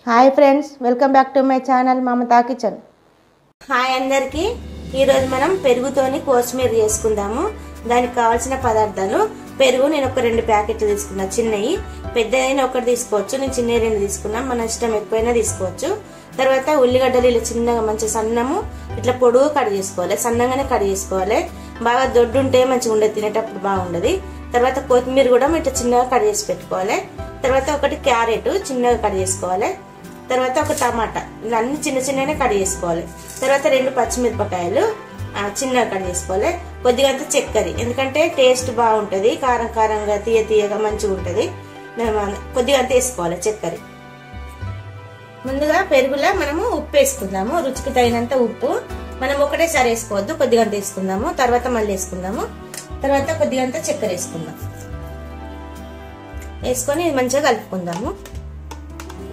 Hi friends, welcome back to my channel Mamata kitchen. Hi అందరికి. ఈరోజు మనం పెరుగుతోని కొత్తిమీర చేసుకుందాము. దానికి కావాల్సిన పదార్థాలు: పెరుగు నేను ఒక 2 ప్యాకెట్లు తీసుకున్నా, చిన్నవి. పెద్దదైనా ఒకటి తీసుకోవచ్చు, నేను చిన్నవి 2 తీసుకున్నా, మన ఇష్టం ఎక్కువైనా తీసుకోవచ్చు. తర్వాత ఉల్లిగడ్డలు ఇలా చిన్నగా మంచి సన్నము ఇట్లా పొడుగు కట్ చేసుకోవాలి, సన్నగానే కట్ చేసుకోవాలి. బాగా దొడ్డు ఉంటే మంచిగా ఉండదు, తినేటప్పుడు బాగుండదు. తర్వాత కొత్తిమీర కూడా ఇట్లా చిన్నగా కట్ చేసి పెట్టుకోవాలి. తర్వాత ఒకటి క్యారెట్ చిన్నగా కట్ చేసుకోవాలి. తర్వాత ఒక టమాటా, ఇలా అన్ని చిన్న చిన్ననే కట్ చేసుకోవాలి. తర్వాత 2 పచ్చిమిరపకాయలు చిన్నగా కట్ చేసుకోవాలి. కొద్దిగా అంత చక్కెర, ఎందుకంటే టేస్ట్ బాగుంటుంది, కారం కారంగా తీయ తీయగా మంచిగా ఉంటుంది. కొద్దిగా అంత వేసుకోవాలి చక్కెర. ముందుగా పెరుగులా మనము ఉప్పు వేసుకుందాము, రుచికి తగినంత ఉప్పు. మనం ఒకటేసారి వేసుకోవద్దు, కొద్దిగా అంత వేసుకుందాము, తర్వాత మళ్ళీ వేసుకుందాము. తర్వాత కొద్దిగా అంత చక్కెర వేసుకుందాం. వేసుకొని మంచిగా కలుపుకుందాము.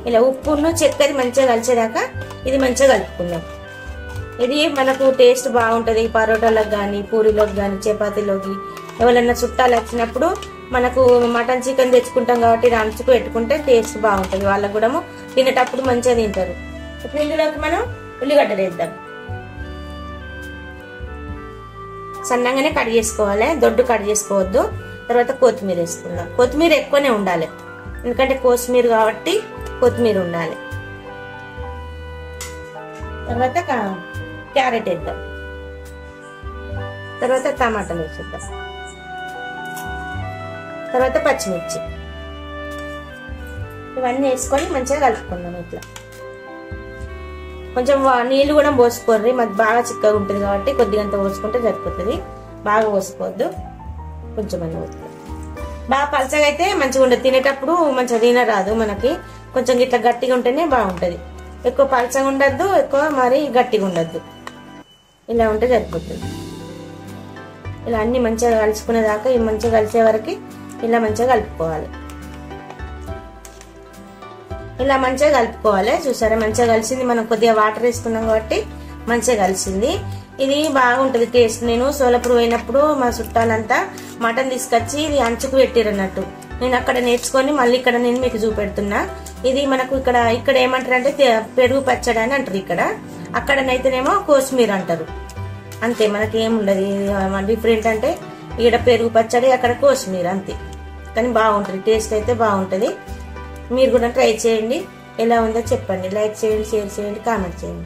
ఇలా ఉప్పును చక్కెర మంచిగా కలిసేదాకా ఇది మంచిగా కలుపుకుందాం. ఇది మనకు టేస్ట్ బాగుంటుంది. పరోటాలకు కానీ, పూరీలోకి కానీ, చపాతీలోకి ఎవరైనా చుట్టాలు వచ్చినప్పుడు మనకు మటన్ చికెన్ తెచ్చుకుంటాం కాబట్టి రంచుకు పెట్టుకుంటే టేస్ట్ బాగుంటుంది. వాళ్ళకు కూడా తినేటప్పుడు మంచిగా తింటారు. ఇప్పుడు ఇందులోకి మనం ఉల్లిగడ్డలు వేద్దాం. సన్నగానే కట్ చేసుకోవాలి, దొడ్డు కట్ చేసుకోవద్దు. తర్వాత కొత్తిమీర వేసుకుందాం. కొత్తిమీర ఎక్కువనే ఉండాలి, ఎందుకంటే కొత్తిమీర కాబట్టి కొత్తిమీర ఉండాలి. తర్వాత క్యారెట్ వేద్దాం. తర్వాత టమాటాలు వేసేద్దాం. తర్వాత పచ్చిమిర్చి, ఇవన్నీ వేసుకొని మంచిగా కలుపుకుందాం. ఇట్లా కొంచెం నీళ్ళు కూడా పోసుకోర్రి, మాది బాగా చిక్కగా ఉంటుంది కాబట్టి కొద్దిగంత పోసుకుంటే సరిపోతుంది. బాగా పోసుకోవద్దు, కొంచెం అన్నీ పోసుకోవాలి. బాగా పలచగా అయితే మంచిగా ఉండదు, తినేటప్పుడు మంచిగా తినరాదు మనకి. కొంచెం ఇట్లా గట్టిగా ఉంటేనే బాగుంటుంది. ఎక్కువ పలచగా ఉండద్దు, ఎక్కువ మరి గట్టిగా ఉండద్దు. ఇలా ఉంటే సరిపోతుంది. ఇలా అన్ని మంచిగా కలుసుకునేదాకా ఇవి మంచిగా కలిసే వరకు ఇలా మంచిగా కలుపుకోవాలి. ఇలా మంచిగా కలుపుకోవాలి. చూసారా, మంచిగా కలిసింది. మనం కొద్దిగా వాటర్ వేసుకున్నాం కాబట్టి మంచిగా కలిసింది. ఇది బాగుంటుంది టేస్ట్. నేను సోలాపూర్ పోయినప్పుడు మా చుట్టాలంతా మటన్ తీసుకొచ్చి ఇది అంచుకు పెట్టిరన్నట్టు. నేను అక్కడ నేర్చుకొని మళ్ళీ ఇక్కడ నేను మీకు చూపెడుతున్నా. ఇది మనకు ఇక్కడ ఏమంటారు అంటే పెరుగు పచ్చడి అని అంటారు. అక్కడనైతేనేమో కొత్తిమీర అంటారు. అంతే, మనకి ఏముండదు డిఫరెంట్. అంటే ఇక్కడ పెరుగు పచ్చడి, అక్కడ కొత్తిమీర, అంతే. కానీ బాగుంటుంది, టేస్ట్ అయితే బాగుంటుంది. మీరు కూడా ట్రై చేయండి. ఎలా ఉందో చెప్పండి. లైక్ చేయండి, షేర్ చేయండి, కామెంట్ చేయండి.